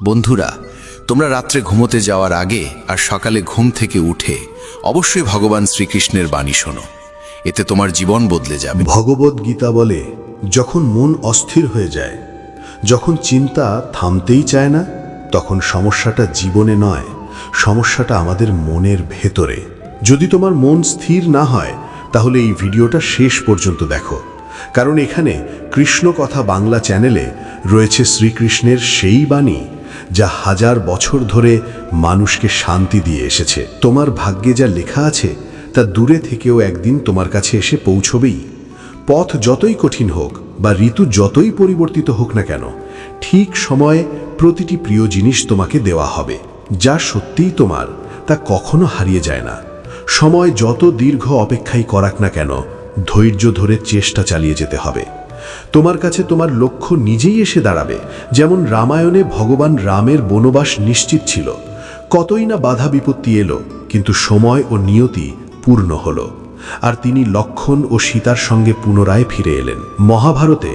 বন্ধুরা, তোমরা রাত্রে ঘুমোতে যাওয়ার আগে আর সকালে ঘুম থেকে উঠে অবশ্যই ভগবান শ্রীকৃষ্ণের বাণী শোনো। এতে তোমার জীবন বদলে যাবে। ভগবদ গীতা বলে, যখন মন অস্থির হয়ে যায়, যখন চিন্তা থামতেই চায় না, তখন সমস্যাটা জীবনে নয়, সমস্যাটা আমাদের মনের ভেতরে। যদি তোমার মন স্থির না হয়, তাহলে এই ভিডিওটা শেষ পর্যন্ত দেখো, কারণ এখানে কৃষ্ণ কথা বাংলা চ্যানেলে রয়েছে শ্রীকৃষ্ণের সেই বাণী যা হাজার বছর ধরে মানুষকে শান্তি দিয়ে এসেছে। তোমার ভাগ্যে যা লেখা আছে তা দূরে থেকেও একদিন তোমার কাছে এসে পৌঁছবেই। পথ যতই কঠিন হোক বা ঋতু যতই পরিবর্তিত হোক না কেন, ঠিক সময়ে প্রতিটি প্রিয় জিনিস তোমাকে দেওয়া হবে। যা সত্যিই তোমার তা কখনো হারিয়ে যায় না। সময় যত দীর্ঘ অপেক্ষাই করাক না কেন, ধৈর্য ধরে চেষ্টা চালিয়ে যেতে হবে। তোমার কাছে তোমার লক্ষ্য নিজেই এসে দাঁড়াবে। যেমন রামায়ণে ভগবান রামের বনবাস নিশ্চিত ছিল, কতই না বাধা বিপত্তি এলো, কিন্তু সময় ও নিয়তি পূর্ণ হলো, আর তিনি লক্ষ্মণ ও সীতার সঙ্গে পুনরায় ফিরে এলেন। মহাভারতে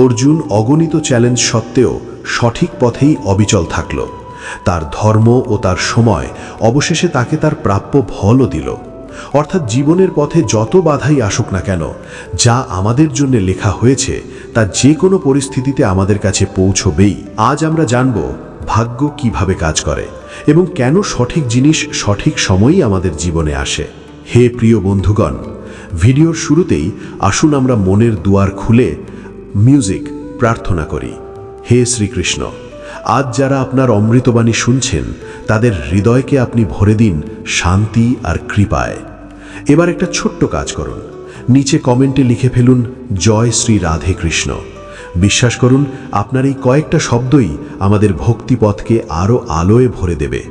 অর্জুন অগণিত চ্যালেঞ্জ সত্ত্বেও সঠিক পথেই অবিচল থাকল। তার ধর্ম ও তার সময় অবশেষে তাকে তার প্রাপ্য ফলও দিল। অর্থাৎ জীবনের পথে যত বাধাই আসুক না কেন, যা আমাদের জন্য লেখা হয়েছে তা যে কোনো পরিস্থিতিতে আমাদের কাছে পৌঁছবেই। আজ আমরা জানব ভাগ্য কিভাবে কাজ করে এবং কেন সঠিক জিনিস সঠিক সময়ই আমাদের জীবনে আসে। হে প্রিয় বন্ধুগণ, ভিডিওর শুরুতেই আসুন আমরা মনের দুয়ার খুলে মিউজিক প্রার্থনা করি। হে শ্রীকৃষ্ণ, আজ যারা আপনার অমৃতবাণী শুনছেন, তাদের হৃদয়কে আপনি ভরে দিন শান্তি আর কৃপায়। এবার একটা ছোট্ট কাজ করুন, নিচে কমেন্টে লিখে ফেলুন জয় শ্রী রাধে কৃষ্ণ। বিশ্বাস করুন, আপনার এই কয়েকটা শব্দই আমাদের ভক্তিপথকে আরও আলোয় ভরে দেবে।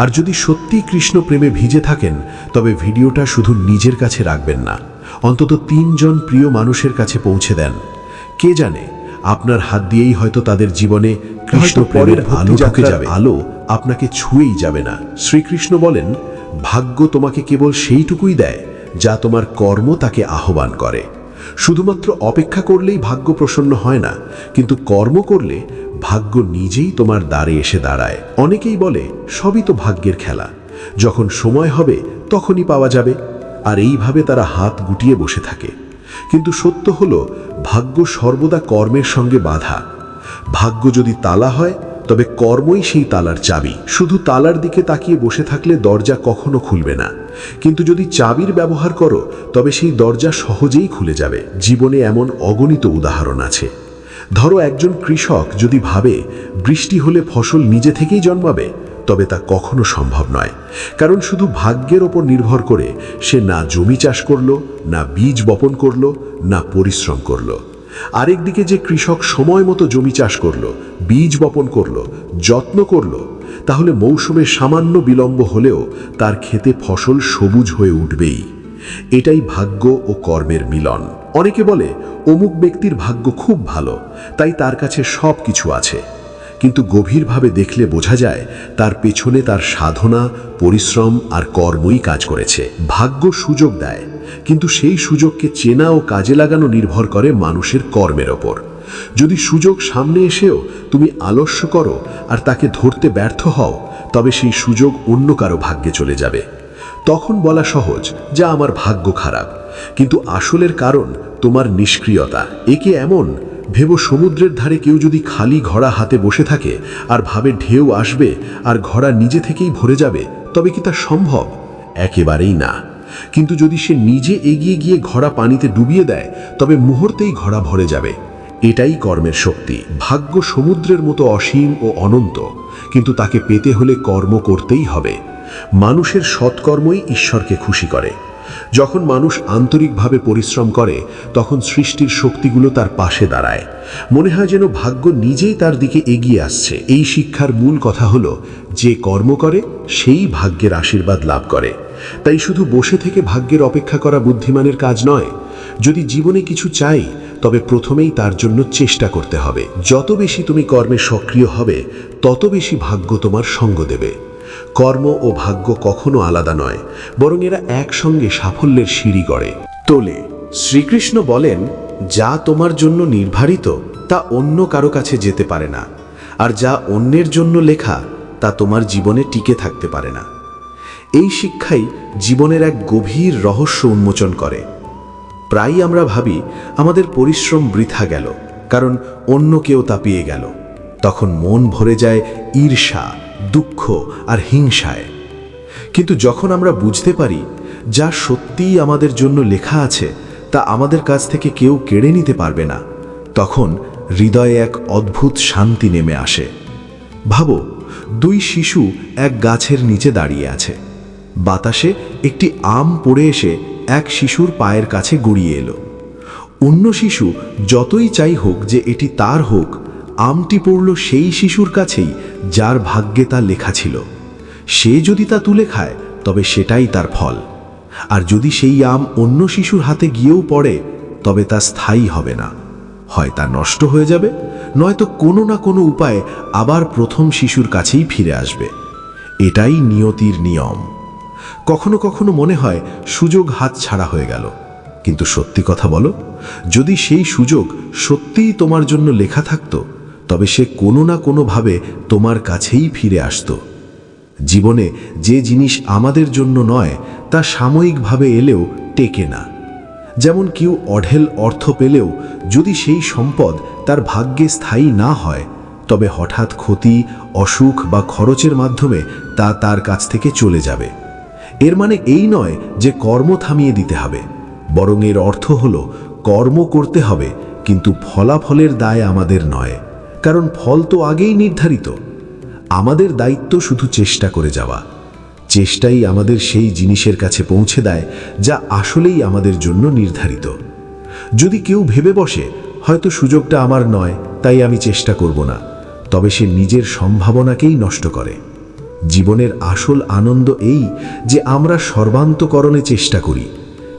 আর যদি সত্যিই কৃষ্ণ প্রেমে ভিজে থাকেন, তবে ভিডিওটা শুধু নিজের কাছে রাখবেন না, অন্তত 3 জন প্রিয় মানুষের কাছে পৌঁছে দেন। কে জানে, আপনার হাত দিয়েই হয়তো তাদের জীবনে কৃষ্ণ প্রেমের আলো ঢুকে যাবে। আলো আপনাকে ছুঁয়েই যাবে না। শ্রীকৃষ্ণ বলেন, ভাগ্য তোমাকে কেবল সেইটুকুই দেয় যা তোমার কর্ম তাকে আহ্বান করে। শুধুমাত্র অপেক্ষা করলেই ভাগ্য প্রসন্ন হয় না, কিন্তু কর্ম করলে ভাগ্য নিজেই তোমার দ্বারে এসে দাঁড়ায়। অনেকেই বলে সবই তো ভাগ্যের খেলা, যখন সময় হবে তখনই পাওয়া যাবে, আর এইভাবে তারা হাত গুটিয়ে বসে থাকে। কিন্তু সত্য হলো, ভাগ্য সর্বদা কর্মের সঙ্গে বাঁধা। ভাগ্য যদি তালা হয়, তবে কর্মই সেই তালার চাবি। শুধু তালার দিকে তাকিয়ে বসে থাকলে দরজা কখনো খুলবে না, কিন্তু যদি চাবির ব্যবহার করো, তবে সেই দরজা সহজেই খুলে যাবে। জীবনে এমন অগণিত উদাহরণ আছে। ধরো, একজন কৃষক যদি ভাবে বৃষ্টি হলে ফসল নিজে থেকেই জন্মাবে, তবে তা কখনো সম্ভব নয়। কারণ শুধু ভাগ্যের ওপর নির্ভর করে সে না জমি চাষ করলো, না বীজ বপন করলো, না পরিশ্রম করলো। আরেকদিকে যে কৃষক সময় মতো জমি চাষ করলো, বীজ বপন করলো, যত্ন করলো, তাহলে মৌসুমে সামান্য বিলম্ব হলেও তার ক্ষেতে ফসল সবুজ হয়ে উঠবেই। এটাই ভাগ্য ও কর্মের মিলন। অনেকে বলে অমুক ব্যক্তির ভাগ্য খুব ভালো, তাই তার কাছে সব কিছু আছে। কিন্তু গভীরভাবে দেখলে বোঝা যায় তার পেছনে তার সাধনা, পরিশ্রম আর কর্মই কাজ করেছে। ভাগ্য সুযোগ দেয়, কিন্তু সেই সুযোগকে চেনা ও কাজে লাগানো নির্ভর করে মানুষের কর্মের ওপর। যদি সুযোগ সামনে এসেও তুমি আলস্য করো আর তাকে ধরতে ব্যর্থ হও, তবে সেই সুযোগ অন্য কারো ভাগ্যে চলে যাবে। তখন বলা সহজ, যা আমার ভাগ্য খারাপ, কিন্তু আসলের কারণ তোমার নিষ্ক্রিয়তা। একে এমন ভেবো, সমুদ্রের ধারে কেউ যদি খালি ঘড়া হাতে বসে থাকে আর ভাবে ঢেউ আসবে আর ঘড়া নিজে থেকেই ভরে যাবে, তবে কি তা সম্ভব? একেবারেই না। কিন্তু যদি সে নিজে এগিয়ে গিয়ে ঘড়া পানিতে ডুবিয়ে দেয়, তবে মুহূর্তেই ঘড়া ভরে যাবে। এটাই কর্মের শক্তি। ভাগ্য সমুদ্রের মতো অসীম ও অনন্ত, কিন্তু তাকে পেতে হলে কর্ম করতেই হবে। মানুষের সৎকর্মই ঈশ্বরকে খুশি করে। যখন মানুষ আন্তরিকভাবে পরিশ্রম করে, তখন সৃষ্টির শক্তিগুলো তার পাশে দাঁড়ায়। মনে হয় যেন ভাগ্য নিজেই তার দিকে এগিয়ে আসছে। এই শিক্ষার মূল কথা হলো, যে কর্ম করে সেই ভাগ্যের আশীর্বাদ লাভ করে। তাই শুধু বসে থেকে ভাগ্যের অপেক্ষা করা বুদ্ধিমানের কাজ নয়। যদি জীবনে কিছু চাই, তবে প্রথমেই তার জন্য চেষ্টা করতে হবে। যত বেশি তুমি কর্মে সক্রিয় হবে, তত বেশি ভাগ্য তোমার সঙ্গ দেবে। কর্ম ও ভাগ্য কখনো আলাদা নয়, বরং এরা একসঙ্গে সাফল্যের সিঁড়ি গড়ে তোলে। শ্রীকৃষ্ণ বলেন, যা তোমার জন্য নির্ধারিত তা অন্য কারো কাছে যেতে পারে না, আর যা অন্যের জন্য লেখা তা তোমার জীবনে টিকে থাকতে পারে না। এই শিক্ষাই জীবনের এক গভীর রহস্য উন্মোচন করে। প্রায়ই আমরা ভাবি আমাদের পরিশ্রম বৃথা গেল, কারণ অন্য কেউ তা পেয়ে গেল। তখন মন ভরে যায় ঈর্ষা, দুঃখ আর হিংসায়। কিন্তু যখন আমরা বুঝতে পারি যা সত্যিই আমাদের জন্য লেখা আছে তা আমাদের কাছ থেকে কেউ কেড়ে নিতে পারবে না, তখন হৃদয়ে এক অদ্ভুত শান্তি নেমে আসে। ভাবো, দুই শিশু এক গাছের নিচে দাঁড়িয়ে আছে। বাতাসে একটি আম পড়ে এসে এক শিশুর পায়ের কাছে গড়িয়ে এলো। অন্য শিশু যতই চাই হোক যে এটি তার হোক, আমটি পড়ল সেই শিশুর কাছেই যার ভাগ্যে তা লেখা ছিল। সে যদি তা তুলে খায় তবে সেটাই তার ফল। আর যদি সেই আম অন্য শিশুর হাতে গিয়েও পড়ে তবে তা স্থায়ী হবে না, হয় তা নষ্ট হয়ে যাবে, নয়তো কোনো না কোনো উপায়ে আবার প্রথম শিশুর কাছেই ফিরে আসবে। এটাই নিয়তির নিয়ম। কখনো কখনো মনে হয় সুযোগ হাতছাড়া হয়ে গেল, কিন্তু সত্যি কথা বলো, যদি সেই সুযোগ সত্যিই তোমার জন্য লেখা থাকতো তবে সে কোনো না কোনোভাবে তোমার কাছেই ফিরে আসতো। জীবনে যে জিনিস আমাদের জন্য নয় তা সাময়িকভাবে এলেও টেকে না। যেমন কেউ অঢেল অর্থ পেলেও যদি সেই সম্পদ তার ভাগ্যে স্থায়ী না হয় তবে হঠাৎ ক্ষতি, অসুখ বা খরচের মাধ্যমে তা তার কাছ থেকে চলে যাবে। এর মানে এই নয় যে কর্ম থামিয়ে দিতে হবে, বরং এর অর্থ হলো কর্ম করতে হবে, কিন্তু ফলাফলের দায় আমাদের নয়, কারণ ফল তো আগেই নির্ধারিত। আমাদের দায়িত্ব শুধু চেষ্টা করে যাওয়া। চেষ্টাই আমাদের সেই জিনিসের কাছে পৌঁছে দেয় যা আসলেই আমাদের জন্য নির্ধারিত। যদি কেউ ভেবে বসে হয়তো সুযোগটা আমার নয় তাই আমি চেষ্টা করব না, তবে সে নিজের সম্ভাবনাকেই নষ্ট করে। জীবনের আসল আনন্দ এই যে আমরা সর্বান্তকরণে চেষ্টা করি,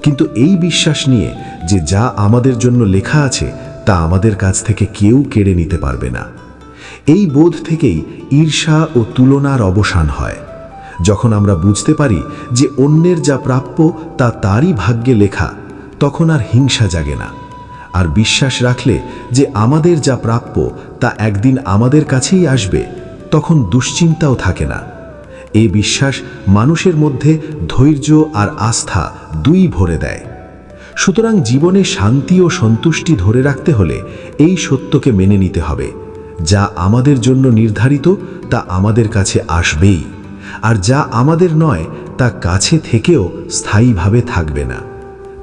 কিন্তু এই বিশ্বাস নিয়ে যে যা আমাদের জন্য লেখা আছে তা আমাদের কাছ থেকে কেউ কেড়ে নিতে পারবে না। এই বোধ থেকেই ঈর্ষা ও তুলনার অবসান হয়। যখন আমরা বুঝতে পারি যে অন্যের যা প্রাপ্য তা তারই ভাগ্যে লেখা, তখন আর হিংসা জাগে না। আর বিশ্বাস রাখলে যে আমাদের যা প্রাপ্য তা একদিন আমাদের কাছেই আসবে, তখন দুশ্চিন্তাও থাকে না। এই বিশ্বাস মানুষের মধ্যে ধৈর্য আর আস্থা দুই ভরে দেয়। সুতরাং জীবনে শান্তি ও সন্তুষ্টি ধরে রাখতে হলে এই সত্যকে মেনে নিতে হবে, যা আমাদের জন্য নির্ধারিত তা আমাদের কাছে আসবেই, আর যা আমাদের নয় তা কাছে থেকেও স্থায়ীভাবে থাকবে না।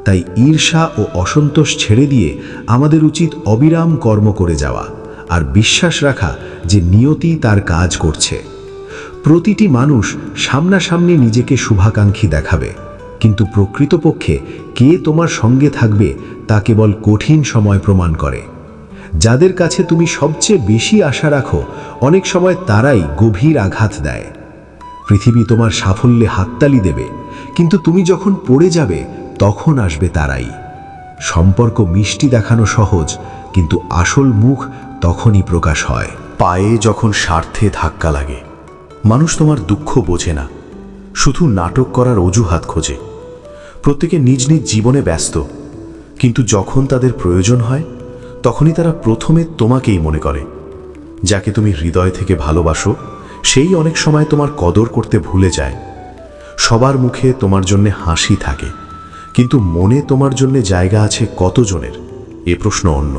তাই ঈর্ষা ও অসন্তোষ ছেড়ে দিয়ে আমাদের উচিত অবিরাম কর্ম করে যাওয়া আর বিশ্বাস রাখা যে নিয়তি তার কাজ করছে। প্রতিটি মানুষ সামনাসামনি নিজেকে শুভাকাঙ্ক্ষী দেখাবে, কিন্তু প্রকৃতপক্ষে কে তোমার সঙ্গে থাকবে তা কেবল কঠিন সময় প্রমাণ করে। যাদের কাছে তুমি সবচেয়ে বেশি আশা রাখো অনেক সময় তারাই গভীর আঘাত দেয়। পৃথিবী তোমার সাফল্যে হাততালি দেবে, কিন্তু তুমি যখন পড়ে যাবে তখন আসবে তারাই। সম্পর্ক মিষ্টি দেখানো সহজ, কিন্তু আসল মুখ তখনই প্রকাশ হয়। পায়ে যখন স্বার্থে ধাক্কা লাগে, মানুষ তোমার দুঃখ বোঝে না, শুধু নাটক করার অজুহাত খোঁজে। প্রত্যেকে নিজ নিজ জীবনে ব্যস্ত, কিন্তু যখন তাদের প্রয়োজন হয় তখনই তারা প্রথমে তোমাকেই মনে করে। যাকে তুমি হৃদয় থেকে ভালোবাসো সেই অনেক সময় তোমার কদর করতে ভুলে যায়। সবার মুখে তোমার জন্যে হাসি থাকে, কিন্তু মনে তোমার জন্যে জায়গা আছে কতজনের, এ প্রশ্ন অন্য।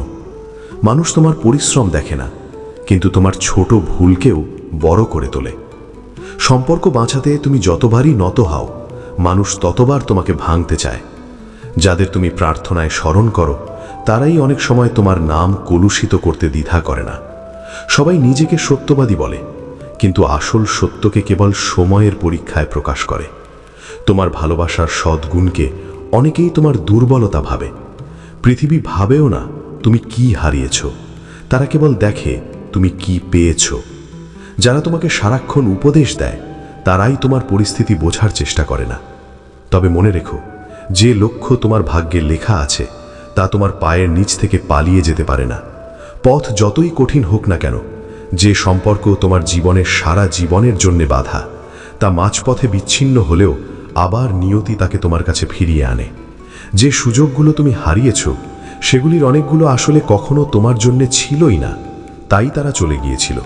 মানুষ তোমার পরিশ্রম দেখে না, কিন্তু তোমার ছোট ভুলকেও বড় করে তোলে। সম্পর্ক বাঁচাতে তুমি যতবারই নত হও, মানুষ ততবার তোমাকে ভাঙতে চায়। যাদের তুমি প্রার্থনায় স্মরণ করো তারাই অনেক সময় তোমার নাম কলুষিত করতে দ্বিধা করে না। সবাই নিজেকে সত্যবাদী বলে, কিন্তু আসল সত্যকে কেবল সময়ের পরীক্ষায় প্রকাশ করে। তোমার ভালোবাসার সদ্গুণকে অনেকেই তোমার দুর্বলতা ভাবে। পৃথিবী ভাবেও না তুমি কি হারিয়েছ, তারা কেবল দেখে তুমি কি পেয়েছ। যারা তোমাকে সারাক্ষণ উপদেশ দেয় তারাই তোমার পরিস্থিতি বোঝার চেষ্টা করে না। তবে মনে রেখো, যে লক্ষ্য তোমার ভাগ্যে লেখা আছে তা তোমার পায়ের নিচ থেকে পালিয়ে যেতে পারে না। পথ যতই কঠিন হোক না কেন, যে সম্পর্ক তোমার জীবনের সারা জীবনের জন্য বাধা, তা মাঝপথে বিচ্ছিন্ন হলেও আবার নিয়তি তাকে তোমার কাছে ফিরিয়ে আনে। যে সুযোগগুলো তুমি হারিয়েছ সেগুলির অনেকগুলো আসলে কখনো তোমার জন্য ছিলই না, তাই তারা চলে গিয়েছিল।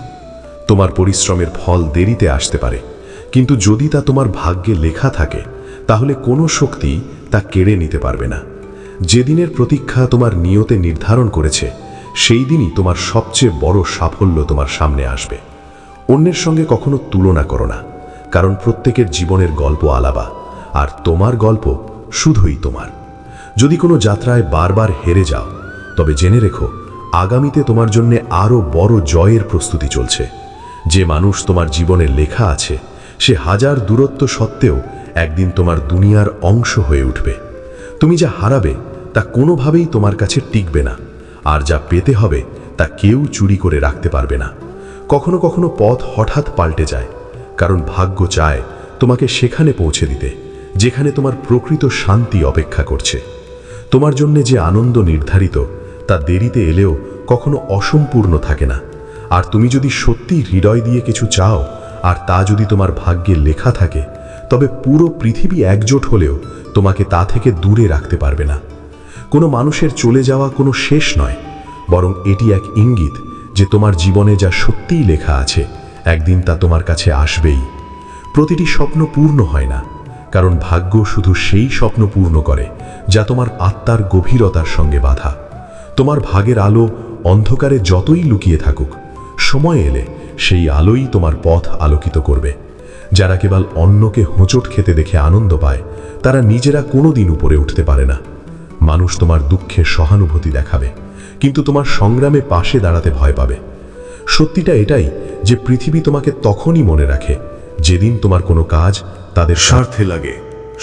তোমার পরিশ্রমের ফল দেরিতে আসতে পারে, কিন্তু যদি তা তোমার ভাগ্যে লেখা থাকে তাহলে কোনো শক্তি তা কেড়ে নিতে পারবে না। যেদিনের প্রতীক্ষা তোমার নিয়তে নির্ধারণ করেছে সেই দিনই তোমার সবচেয়ে বড় সাফল্য তোমার সামনে আসবে। অন্যের সঙ্গে কখনো তুলনা করো না, কারণ প্রত্যেকের জীবনের গল্প আলাদা, আর তোমার গল্প শুধুই তোমার। যদি কোনো যাত্রায় বারবার হেরে যাও, তবে জেনে রেখো আগামীতে তোমার জন্য আরও বড় জয়ের প্রস্তুতি চলছে। যে মানুষ তোমার জীবনে লেখা আছে সে হাজার দূরত্ব সত্ত্বেও একদিন তোমার দুনিয়ার অংশ হয়ে উঠবে। তুমি যা হারাবে তা কোনোভাবেই তোমার কাছে টিকবে না, আর যা পেতে হবে তা কেউ চুরি করে রাখতে পারবে না। কখনো কখনো পথ হঠাৎ পাল্টে যায়, কারণ ভাগ্য চায় তোমাকে সেখানে পৌঁছে দিতে যেখানে তোমার প্রকৃত শান্তি অপেক্ষা করছে। তোমার জন্য যে আনন্দ নির্ধারিত তা দেরিতে এলেও কখনো অসম্পূর্ণ থাকে না। আর তুমি যদি সত্যি হৃদয় দিয়ে কিছু চাও আর তা যদি তোমার ভাগ্যে লেখা থাকে, তবে পুরো পৃথিবী একজোট হলেও তোমাকে তা থেকে দূরে রাখতে পারবে না। কোনো মানুষের চলে যাওয়া কোনো শেষ নয়, বরং এটি এক ইঙ্গিত যে তোমার জীবনে যা সত্যিই লেখা আছে একদিন তা তোমার কাছে আসবেই। প্রতিটি স্বপ্ন পূর্ণ হয় না, কারণ ভাগ্য শুধু সেই স্বপ্ন পূর্ণ করে যা তোমার আত্মার গভীরতার সঙ্গে বাঁধা। তোমার ভাগের আলো অন্ধকারে যতই লুকিয়ে থাকুক, সময় এলে সেই আলোই তোমার পথ আলোকিত করবে। যারা কেবল অন্যকে হোঁচট খেতে দেখে আনন্দ পায় তারা নিজেরা কোনোদিন উপরে উঠতে পারে না। মানুষ তোমার দুঃখে সহানুভূতি দেখাবে, কিন্তু তোমার সংগ্রামে পাশে দাঁড়াতে ভয় পাবে। সত্যিটা এটাই যে পৃথিবী তোমাকে তখনই মনে রাখে যেদিন তোমার কোনো কাজ তাদের স্বার্থে লাগে।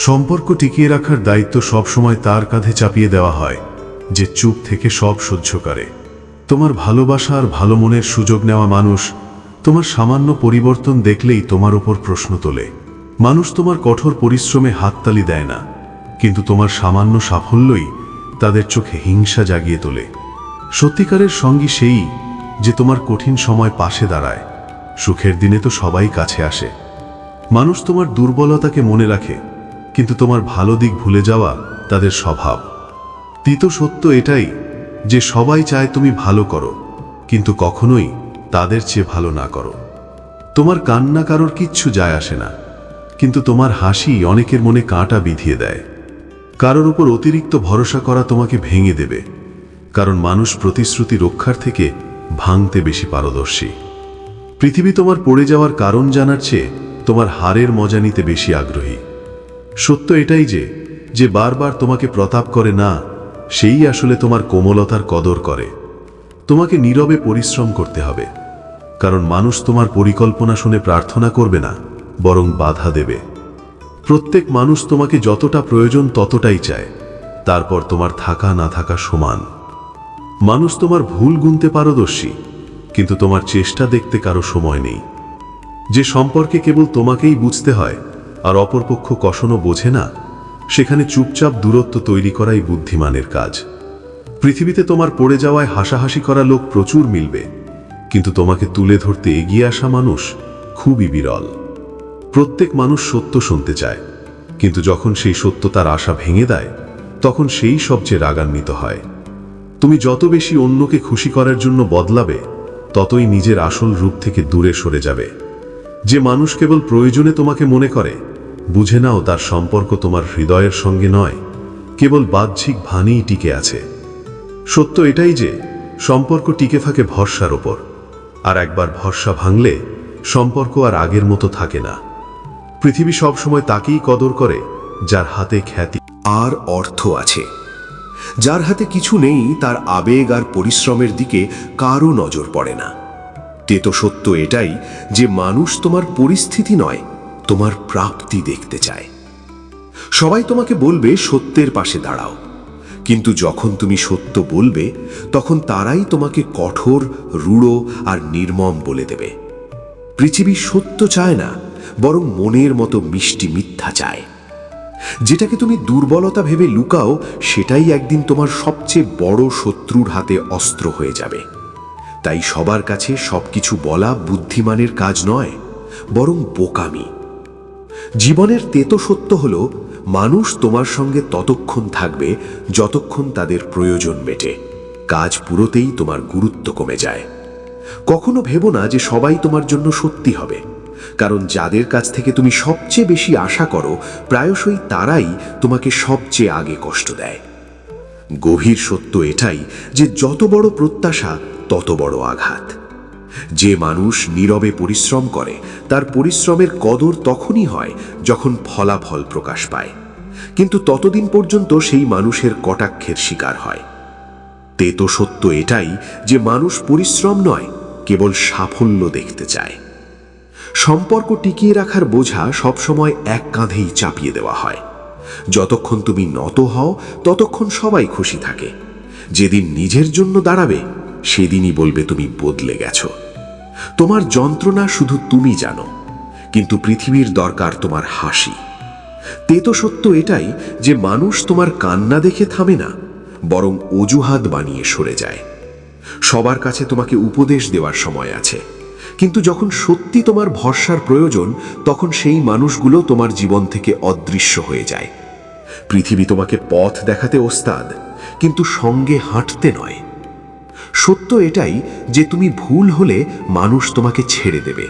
সম্পর্ক টিকিয়ে রাখার দায়িত্ব সবসময় তার কাঁধে চাপিয়ে দেওয়া হয় যে চুপ থেকে সব সহ্য করে। তোমার ভালোবাসা আর ভালো মনের সুযোগ নেওয়া মানুষ তোমার সামান্য পরিবর্তন দেখলেই তোমার উপর প্রশ্ন তোলে। মানুষ তোমার কঠোর পরিশ্রমে হাততালি দেয় না, কিন্তু তোমার সামান্য সাফল্যই তাদের চোখে হিংসা জাগিয়ে তোলে। সত্যিকারের সঙ্গী সেই যে তোমার কঠিন সময় পাশে দাঁড়ায়। সুখের দিনে তো সবাই কাছে আসে। মানুষ তোমার দুর্বলতাকে মনে রাখে, কিন্তু তোমার ভালো দিক ভুলে যাওয়া তাদের স্বভাব। তিতো সত্য এটাই যে সবাই চায় তুমি ভালো করো, কিন্তু কখনোই তাদের চেয়ে ভালো না করো। তোমার কান্না কারোর কিচ্ছু যায় আসে না, কিন্তু তোমার হাসি অনেকের মনে কাঁটা বিঁধিয়ে দেয়। কারোর উপর অতিরিক্ত ভরসা করা তোমাকে ভেঙে দেবে, কারণ মানুষ প্রতিশ্রুতি রক্ষার থেকে ভাঙতে বেশি পারদর্শী। পৃথিবী তোমার পড়ে যাওয়ার কারণ জানার চেয়ে তোমার হারের মজা নিতে বেশি আগ্রহী। সত্য এটাই যে বারবার তোমাকে প্রতাপ করে না, সেই আসলে তোমার কোমলতার কদর করে। তোমাকে নীরবে পরিশ্রম করতে হবে, কারণ মানুষ তোমার পরিকল্পনা শুনে প্রার্থনা করবে না, বরং বাধা দেবে। প্রত্যেক মানুষ তোমাকে যতটা প্রয়োজন ততটাই চায়, তারপর তোমার থাকা না থাকা সমান। মানুষ তোমার ভুল গুনতে পারদর্শী, কিন্তু তোমার চেষ্টা দেখতে কারো সময় নেই। যে সম্পর্কে কেবল তোমাকেই বুঝতে হয় আর অপরপক্ষ কখনো বোঝে না, সেখানে চুপচাপ দূরত্ব তৈরি করাই বুদ্ধিমানের কাজ। পৃথিবীতে তোমার পড়ে যাওয়ায় হাসাহাসি করা লোক প্রচুর মিলবে, কিন্তু তোমাকে তুলে ধরতে এগিয়ে আসা মানুষ খুবই বিরল। প্রত্যেক মানুষ সত্য শুনতে চায়, কিন্তু যখন সেই সত্য তার আশা ভেঙে দেয় তখন সেই সবচেয়ে রাগান্বিত হয়। তুমি যত বেশি অন্যকে খুশি করার জন্য বদলাবে, ততই নিজের আসল রূপ থেকে দূরে সরে যাবে। যে মানুষ কেবল প্রয়োজনে তোমাকে মনে করে, বুঝে নাও তার সম্পর্ক তোমার হৃদয়ের সঙ্গে নয়, কেবল বাহ্যিক ভানেই টিকে আছে। সত্য এটাই যে সম্পর্ক টিকে থাকে ভরসার ওপর, আর একবার ভরসা ভাঙলে সম্পর্ক আর আগের মতো থাকে না। পৃথিবী সবসময় তাকেই কদর করে যার হাতে খ্যাতি আর অর্থ আছে। যার হাতে কিছু নেই তার আবেগ আর পরিশ্রমের দিকে কারও নজর পড়ে না। তেতো সত্য এটাই যে মানুষ তোমার পরিস্থিতি নয়, তোমার প্রাপ্তি দেখতে চায়। সবাই তোমাকে বলবে সত্যের পাশে দাঁড়াও, কিন্তু যখন তুমি সত্য বলবে তখন তারাই তোমাকে কঠোর, রূঢ় আর নির্মম বলে দেবে। পৃথিবী সত্য চায় না, বরং মনের মতো মিষ্টি মিথ্যা চায়। যেটাকে তুমি দুর্বলতা ভেবে লুকাও, সেটাই একদিন তোমার সবচেয়ে বড় শত্রুর হাতে অস্ত্র হয়ে যাবে। তাই সবার কাছে সবকিছু বলা বুদ্ধিমানের কাজ নয়, বরং বোকামি। জীবনের তেতো সত্য হলো মানুষ তোমার সঙ্গে ততক্ষণ থাকবে যতক্ষণ তাদের প্রয়োজন মেটে। কাজ পুরোতেই তোমার গুরুত্ব কমে যায়। কখনো ভেবো না যে সবাই তোমার জন্য সত্যি হবে, কারণ যাদের কাছ থেকে তুমি সবচেয়ে বেশি আশা করো প্রায়শই তারাই তোমাকে সবচেয়ে আগে কষ্ট দেয়। গভীর সত্য এটাই যে যত বড় প্রত্যাশা তত বড় আঘাত। যে মানুষ নীরবে পরিশ্রম করে তার পরিশ্রমের কদর তখনই হয় যখন ফলাফল প্রকাশ পায়, কিন্তু ততদিন পর্যন্ত সেই মানুষের কটাক্ষের শিকার হয়। তেতো সত্য এটাই যে মানুষ পরিশ্রম নয়, কেবল সাফল্য দেখতে চায়। সম্পর্ক টিকিয়ে রাখার বোঝা সবসময় এক কাঁধেই চাপিয়ে দেওয়া হয়। যতক্ষণ তুমি নত হও ততক্ষণ সবাই খুশি থাকে। যেদিন নিজের জন্য দাঁড়াবে সেদিনই বলবে তুমি বদলে গেছো। তোমার যন্ত্রণা শুধু তুমি জানো, কিন্তু পৃথিবীর দরকার তোমার হাসি। তেতো সত্য এটাই যে মানুষ তোমার কান্না দেখে থামে না, বরং অজুহাত বানিয়ে সরে যায়। সবার কাছে তোমাকে উপদেশ দেওয়ার সময় আছে, কিন্তু যখন সত্যি তোমার ভরসার প্রয়োজন তখন সেই মানুষগুলো তোমার জীবন থেকে অদৃশ্য হয়ে যায়। পৃথিবী তোমাকে পথ দেখাতে ওস্তাদ, কিন্তু সঙ্গে হাঁটতে নয়। সত্য এটাই যে তুমি ভুল হলে মানুষ তোমাকে ছেড়ে দেবে,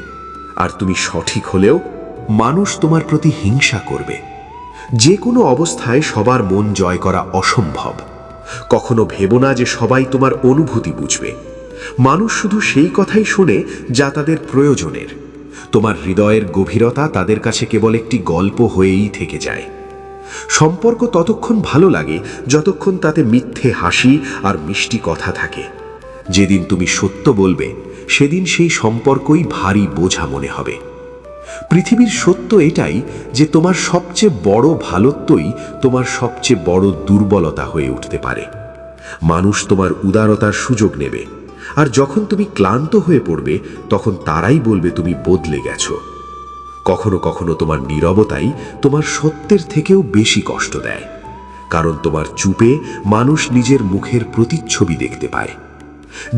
আর তুমি সঠিক হলেও মানুষ তোমার প্রতি হিংসা করবে। যে কোনো অবস্থায় সবার মন জয় করা অসম্ভব। কখনো ভেবো না যে সবাই তোমার অনুভূতি বুঝবে। মানুষ শুধু সেই কথাই শোনে যা তাদের প্রয়োজনের। তোমার হৃদয়ের গভীরতা তাদের কাছে কেবল একটি গল্প হয়েই থেকে যায়। সম্পর্ক ততক্ষণ ভালো লাগে যতক্ষণ তাতে মিথ্যে হাসি আর মিষ্টি কথা থাকে। যেদিন তুমি সত্য বলবে সেদিন সেই সম্পর্কই ভারী বোঝা মনে হবে। পৃথিবীর সত্য এটাই যে তোমার সবচেয়ে বড় ভালোত্বই তোমার সবচেয়ে বড় দুর্বলতা হয়ে উঠতে পারে। মানুষ তোমার উদারতার সুযোগ নেবে, আর যখন তুমি ক্লান্ত হয়ে পড়বে তখন তারাই বলবে তুমি বদলে গেছো। কখনো কখনো তোমার নীরবতাই তোমার সত্যের থেকেও বেশি কষ্ট দেয়, কারণ তোমার চুপে মানুষ নিজের মুখের প্রতিচ্ছবি দেখতে পায়।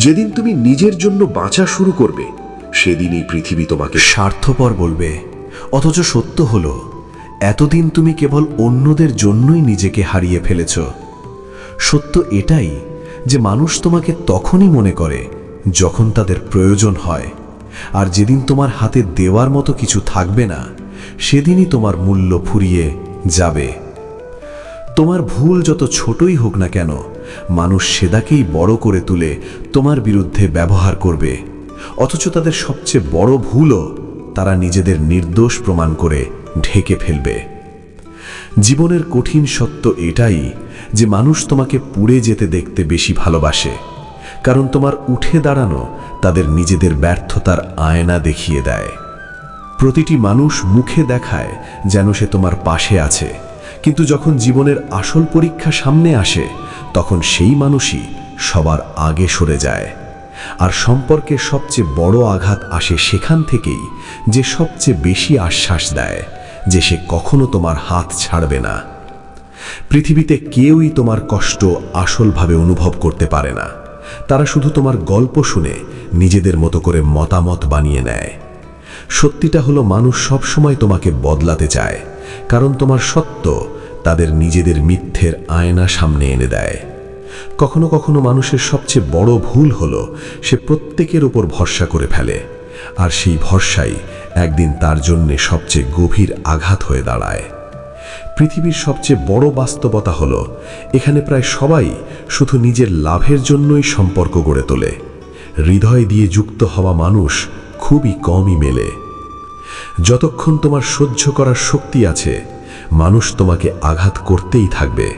যেদিন তুমি নিজের জন্য বাঁচা শুরু করবে সেদিনই পৃথিবী তোমাকে স্বার্থপর বলবে, অথচ সত্য হলো এতদিন তুমি কেবল অন্যদের জন্যই নিজেকে হারিয়ে ফেলেছ। সত্য এটাই যে মানুষ তোমাকে তখনই মনে করে যখন তাদের প্রয়োজন হয়, আর যেদিন তোমার হাতে দেওয়ার মতো কিছু থাকবে না সেদিনই তোমার মূল্য ফুরিয়ে যাবে। তোমার ভুল যত ছোটই হোক না কেন, মানুষ সেটাকেই বড় করে তুলে তোমার বিরুদ্ধে ব্যবহার করবে, অথচ তাদের সবচেয়ে বড় ভুলও তারা নিজেদের নির্দোষ প্রমাণ করে ঢেকে ফেলবে। জীবনের কঠিন সত্য এটাই যে মানুষ তোমাকে পুড়ে যেতে দেখতে বেশি ভালোবাসে, কারণ তোমার উঠে দাঁড়ানো তাদের নিজেদের ব্যর্থতার আয়না দেখিয়ে দেয়। প্রতিটি মানুষ মুখে দেখায় যেন সে তোমার পাশে আছে, কিন্তু যখন জীবনের আসল পরীক্ষা সামনে আসে তখন সেই মানুষই সবার আগে সরে যায়। আর সম্পর্কের সবচেয়ে বড় আঘাত আসে সেখান থেকেই যে সবচেয়ে বেশি আশ্বাস দেয় যে সে কখনো তোমার হাত ছাড়বে না। পৃথিবীতে কেউই তোমার কষ্ট আসলভাবে অনুভব করতে পারে না। তারা শুধু তোমার গল্প শুনে নিজেদের মতো করে মতামত বানিয়ে নেয়। সত্যিটা হলো মানুষ সবসময় তোমাকে বদলাতে চায়, কারণ তোমার সত্য তাদের নিজেদের মিথ্যের আয়না সামনে এনে দেয়। কখনো কখনো মানুষের সবচেয়ে বড় ভুল হলো সে প্রত্যেকের উপর ভরসা করে ফেলে, আর সেই ভরসাই একদিন তার জন্যে সবচেয়ে গভীর আঘাত হয়ে দাঁড়ায়। পৃথিবীর সবচেয়ে বড় বাস্তবতা হলো এখানে প্রায় সবাই শুধু নিজের লাভের জন্যই সম্পর্ক গড়ে তোলে। হৃদয় দিয়ে যুক্ত হওয়া মানুষ খুবই কমই মেলে। যতক্ষণ তোমার সহ্য করার শক্তি আছে মানুষ তোমাকে আঘাত করতেই থাকবে,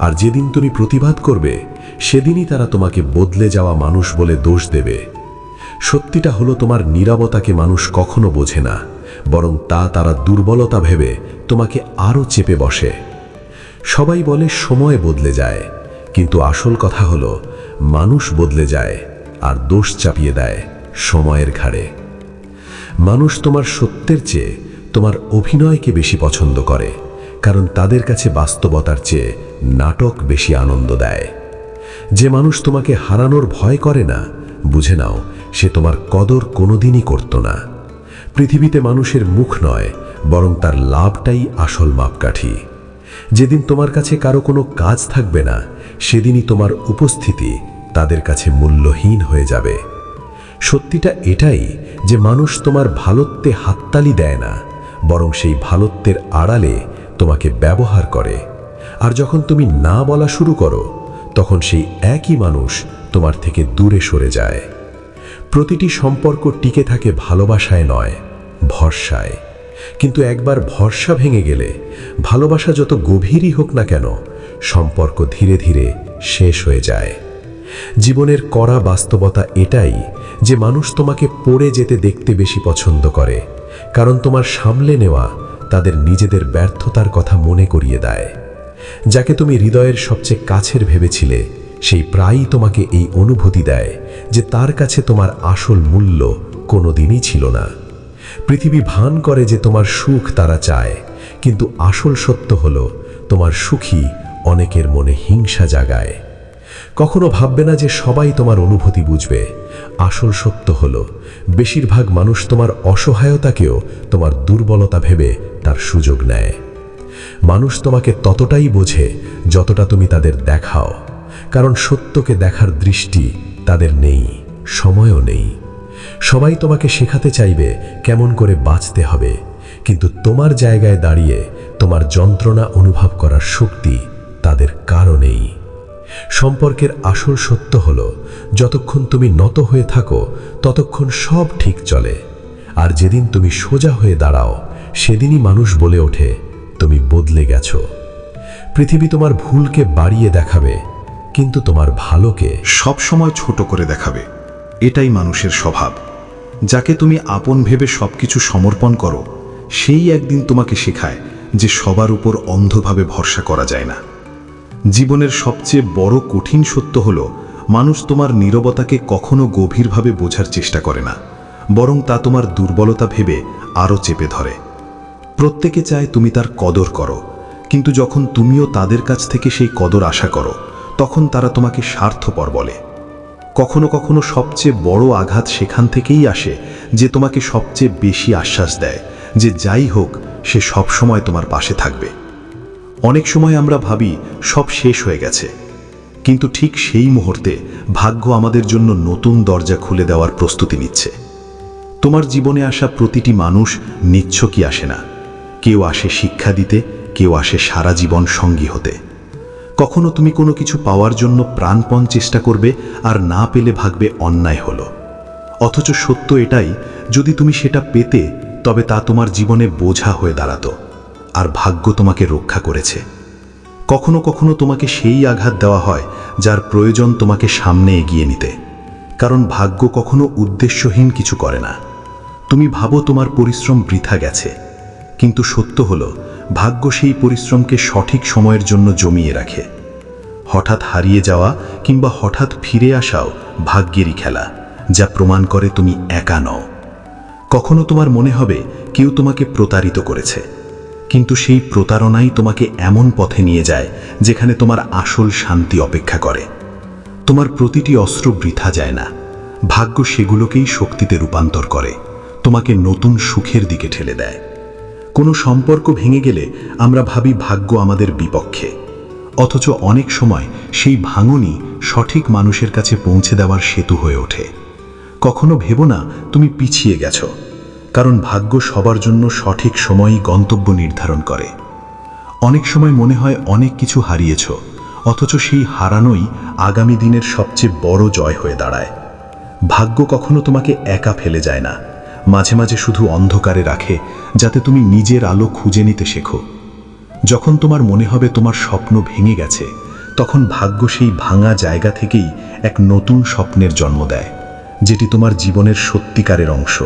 আর যেদিন তুমি প্রতিবাদ করবে সেদিনই তারা তোমাকে বদলে যাওয়া মানুষ বলে দোষ দেবে। সত্যিটা হলো তোমার নীরবতাকে মানুষ কখনো বোঝে না, বরং তারা দুর্বলতা ভেবে তোমাকে আরও চেপে বসে। সবাই বলে সময় বদলে যায়, কিন্তু আসল কথা হলো মানুষ বদলে যায় আর দোষ চাপিয়ে দেয় সময়ের ঘাড়ে। মানুষ তোমার সত্যের চেয়ে তোমার অভিনয়কে বেশি পছন্দ করে, কারণ তাদের কাছে বাস্তবতার চেয়ে নাটক বেশি আনন্দ দেয়। যে মানুষ তোমাকে হারানোর ভয় করে না, বুঝে নাও সে তোমার কদর কোনোদিনই করত না। পৃথিবীতে মানুষের মুখ নয়, বরং তার লাভটাই আসল মাপকাঠি। যেদিন তোমার কাছে কারো কোনো কাজ থাকবে না সেদিনই তোমার উপস্থিতি তাদের কাছে মূল্যহীন হয়ে যাবে। সত্যিটা এটাই যে মানুষ তোমার ভালোত্বে হাততালি দেয় না, বরং সেই ভালোত্বের আড়ালে তোমাকে ব্যবহার করে। আর যখন তুমি না বলা শুরু করো, তখন সেই একই মানুষ তোমার থেকে দূরে সরে যায়। প্রতিটি সম্পর্ক টিকে থাকে ভালোবাসায় নয়, ভরসায়। কিন্তু একবার ভরসা ভেঙে গেলে ভালোবাসা যত গভীরই হোক না কেন, সম্পর্ক ধীরে ধীরে শেষ হয়ে যায়। জীবনের কড়া বাস্তবতা এটাই যে মানুষ তোমাকে পড়ে যেতে দেখতে বেশি পছন্দ করে, কারণ তোমার সামলে নেওয়া তাদের নিজেদের ব্যর্থতার কথা মনে করিয়ে দেয়। যাকে তুমি হৃদয়ের সবচেয়ে কাছের ভেবেছিলে, সেই প্রায়ই তোমাকে এই অনুভূতি দেয় যে তার কাছে তোমার আসল মূল্য কোনোদিনই ছিল না। পৃথিবী ভান করে যে তোমার সুখ তারা চায়, কিন্তু আসল সত্য হলো তোমার সুখী অনেকের মনে হিংসা জাগায়। কখনো ভাববে না যে সবাই তোমার অনুভূতি বুঝবে। আসল সত্য হলো বেশিরভাগ মানুষ তোমার অসহায়তাকেও তোমার দুর্বলতা ভেবে তার সুযোগ নেয়। মানুষ তোমাকে ততটাই বোঝে যতটা তুমি তাদের দেখাও, কারণ সত্যকে দেখার দৃষ্টি তাদের নেই, সময়ও নেই। সবাই তোমাকে শেখাতে চাইবে কেমন করে বাঁচতে হবে, কিন্তু তোমার জায়গায় দাঁড়িয়ে তোমার যন্ত্রণা অনুভব করার শক্তি তাদের কারও নেই। সম্পর্কের আসল সত্য হলো যতক্ষণ তুমি নত হয়ে থাকো ততক্ষণ সব ঠিক চলে, আর যেদিন তুমি সোজা হয়ে দাঁড়াও সেদিনই মানুষ বলে ওঠে তুমি বদলে গেছো। পৃথিবী তোমার ভুলকে বাড়িয়ে দেখাবে, কিন্তু তোমার ভালোকে সব সময় ছোট করে দেখাবে। এটাই মানুষের স্বভাব। যাকে তুমি আপন ভেবে সবকিছু সমর্পণ করো, সেই একদিন তোমাকে শেখায় যে সবার উপর অন্ধভাবে ভরসা করা যায় না। জীবনের সবচেয়ে বড় কঠিন সত্য হলো মানুষ তোমার নীরবতাকে কখনো গভীরভাবে বোঝার চেষ্টা করে না, বরং তা তোমার দুর্বলতা ভেবে আরও চেপে ধরে। প্রত্যেকে চায় তুমি তার কদর করো, কিন্তু যখন তুমিও তাদের কাছ থেকে সেই কদর আশা করো, তখন তারা তোমাকে স্বার্থপর বলে। কখনো কখনো সবচেয়ে বড় আঘাত সেখান থেকেই আসে যে তোমাকে সবচেয়ে বেশি আশ্বাস দেয় যে যাই হোক সে সব সময় তোমার পাশে থাকবে। অনেক সময় আমরা ভাবি সব শেষ হয়ে গেছে, কিন্তু ঠিক সেই মুহূর্তে ভাগ্য আমাদের জন্য নতুন দরজা খুলে দেওয়ার প্রস্তুতি নিচ্ছে। তোমার জীবনে আসা প্রতিটি মানুষ নিচ্ছকই আসে না। কেউ আসে শিক্ষা দিতে, কেউ আসে সারা জীবন সঙ্গী হতে। কখনো তুমি কোনো কিছু পাওয়ার জন্য প্রাণপণ চেষ্টা করবে, আর না পেলে ভাববে অন্যায় হলো। অথচ সত্য এটাই, যদি তুমি সেটা পেতে তবে তা তোমার জীবনে বোঝা হয়ে দাঁড়াতো, আর ভাগ্য তোমাকে রক্ষা করেছে। কখনো কখনো তোমাকে সেই আঘাত দেওয়া হয় যার প্রয়োজন তোমাকে সামনে এগিয়ে নিতে, কারণ ভাগ্য কখনো উদ্দেশ্যহীন কিছু করে না। তুমি ভাবো তোমার পরিশ্রম বৃথা গেছে, কিন্তু সত্য হলো ভাগ্য সেই পরিশ্রমকে সঠিক সময়ের জন্য জমিয়ে রাখে। হঠাৎ হারিয়ে যাওয়া কিংবা হঠাৎ ফিরে আসাও ভাগ্যেরই খেলা, যা প্রমাণ করে তুমি একা নও। কখনো তোমার মনে হবে কেউ তোমাকে প্রতারিত করেছে, কিন্তু সেই প্রতারণাই তোমাকে এমন পথে নিয়ে যায় যেখানে তোমার আসল শান্তি অপেক্ষা করে। তোমার প্রতিটি অস্ত্র বৃথা যায় না, ভাগ্য সেগুলোকেই শক্তিতে রূপান্তর করে, তোমাকে নতুন সুখের দিকে ঠেলে দেয়। কোনো সম্পর্ক ভেঙে গেলে আমরা ভাবি ভাগ্য আমাদের বিপক্ষে, অথচ অনেক সময় সেই ভাঙনই সঠিক মানুষের কাছে পৌঁছে দেওয়ার সেতু হয়ে ওঠে। কখনো ভেবো না তুমি পিছিয়ে গেছো, কারণ ভাগ্য সবার জন্য সঠিক সময়ই গন্তব্য নির্ধারণ করে। অনেক সময় মনে হয় অনেক কিছু হারিয়েছ, অথচ সেই হারানোই আগামী দিনের সবচেয়ে বড় জয় হয়ে দাঁড়ায়। ভাগ্য কখনো তোমাকে একা ফেলে যায় না, মাঝে মাঝে শুধু অন্ধকারে রাখে, যাতে তুমি নিজের আলো খুঁজে নিতে শেখো। যখন তোমার মনে হবে তোমার স্বপ্ন ভেঙে গেছে, তখন ভাগ্য সেই ভাঙা জায়গা থেকেই এক নতুন স্বপ্নের জন্ম দেয়, যেটি তোমার জীবনের সত্যিকারের অংশ।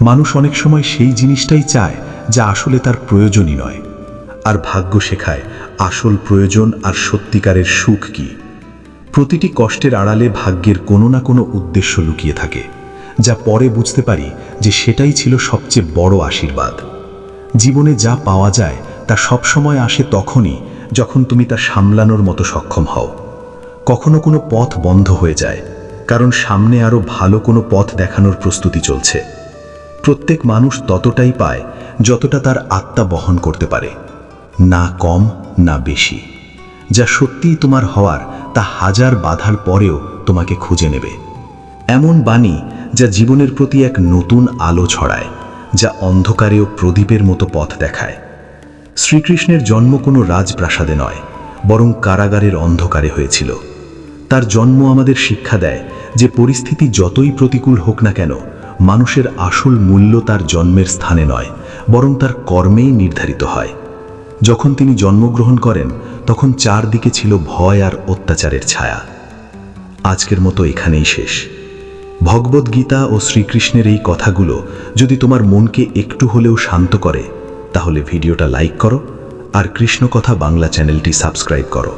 মানুষ অনেক সময় সেই জিনিসটাই চায় যা আসলে তার প্রয়োজনই নয়, আর ভাগ্য শেখায় আসল প্রয়োজন আর সত্যিকারের সুখ কি। প্রতিটি কষ্টের আড়ালে ভাগ্যের কোনো না কোনো উদ্দেশ্য লুকিয়ে থাকে, যা পরে বুঝতে পারি যে সেটাই ছিল সবচেয়ে বড় আশীর্বাদ। জীবনে যা পাওয়া যায় তা সবসময় আসে তখনই যখন তুমি তা সামলানোর মতো সক্ষম হও। কখনো কোনো পথ বন্ধ হয়ে যায়, কারণ সামনে আরও ভালো কোনো পথ দেখানোর প্রস্তুতি চলছে। প্রত্যেক মানুষ ততটাই পায় যতটা তার আত্মা বহন করতে পারে, না কম না বেশি। যা সত্যিই তোমার হওয়ার তা হাজার বাধার পরেও তোমাকে খুঁজে নেবে। এমন বাণী যা জীবনের প্রতি এক নতুন আলো ছড়ায়, যা অন্ধকারেও প্রদীপের মতো পথ দেখায়। শ্রীকৃষ্ণের জন্ম কোনো রাজপ্রাসাদে নয়, বরং কারাগারের অন্ধকারে হয়েছিল। তার জন্ম আমাদের শিক্ষা দেয় যে পরিস্থিতি যতই প্রতিকূল হোক না কেন, মানুষের আসল মূল্য তার জন্মের স্থানে নয়, বরং তার কর্মেই নির্ধারিত হয়। যখন তিনি জন্মগ্রহণ করেন, তখন চারদিকে ছিল ভয় আর অত্যাচারের ছায়া। আজকের মতো এখানেই শেষ। ভগবদ্গীতা ও শ্রীকৃষ্ণের এই কথাগুলো যদি তোমার মনকে একটু হলেও শান্ত করে, তাহলে ভিডিওটা লাইক করো আর কৃষ্ণকথা বাংলা চ্যানেলটি সাবস্ক্রাইব করো।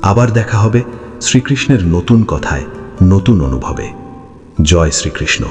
আবার দেখা হবে শ্রীকৃষ্ণের নতুন কথায়, নতুন অনুভবে। জয় শ্রীকৃষ্ণ।